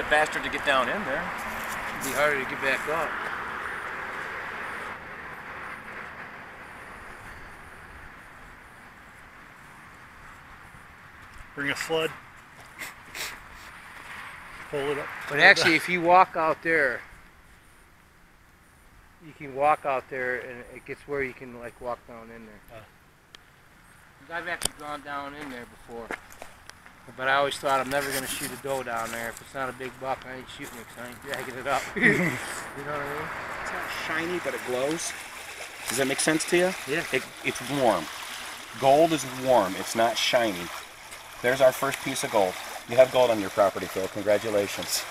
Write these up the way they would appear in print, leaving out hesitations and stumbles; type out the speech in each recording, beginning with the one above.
it faster to get down in there. It'd be harder to get back up. Bring a flood. Pull it up. But actually, if you walk out there, you can walk out there, and it gets where you can like walk down in there. 'Cause I've actually gone down in there before, but I always thought I'm never gonna shoot a doe down there. If it's not a big buck, I ain't shooting it 'cause I ain't dragging it up. You know what I mean? It's not shiny, but it glows. Does that make sense to you? Yeah. It's warm. Gold is warm. It's not shiny. There's our first piece of gold. You have gold on your property, Phil. Congratulations.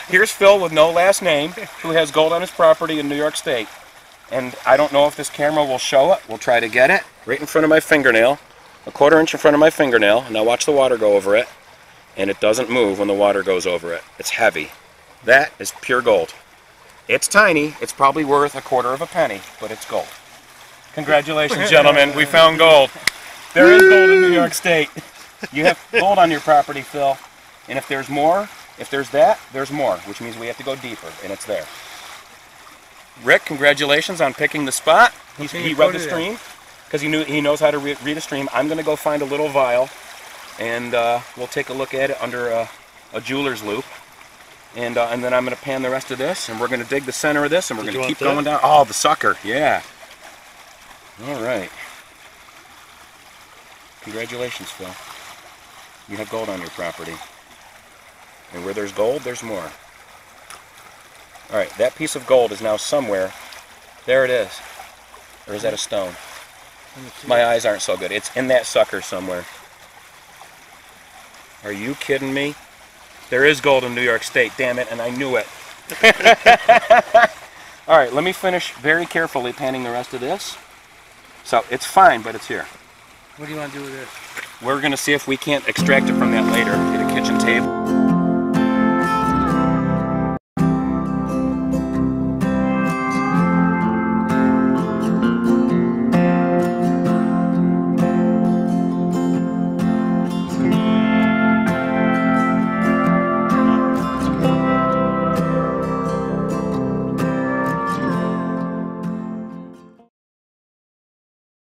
Here's Phil with no last name, who has gold on his property in New York State. And I don't know if this camera will show it. We'll try to get it. Right in front of my fingernail. A 1/4 inch in front of my fingernail. Now watch the water go over it. And it doesn't move when the water goes over it. It's heavy. That is pure gold. It's tiny. It's probably worth a 1/4 of a penny, but it's gold. Congratulations, gentlemen. We found gold. There is gold in New York State. You have gold on your property, Phil. And if there's more, if there's that, there's more, which means we have to go deeper, and it's there. Rick, congratulations on picking the spot. He read the stream because he knows how to read a stream. I'm going to go find a little vial, and we'll take a look at it under a jeweler's loop. And then I'm going to pan the rest of this, and we're going to dig the center of this, and we're going to keep going down. Oh, the sucker, yeah. All right. Congratulations, Phil. You have gold on your property. And where there's gold, there's more. All right, that piece of gold is now somewhere. There it is. Or is that a stone? My eyes aren't so good. It's in that sucker somewhere. Are you kidding me? There is gold in New York State, damn it, and I knew it. All right, let me finish very carefully panning the rest of this. So it's fine, but it's here. What do you want to do with this? We're going to see if we can't extract it from that later. Get a kitchen table.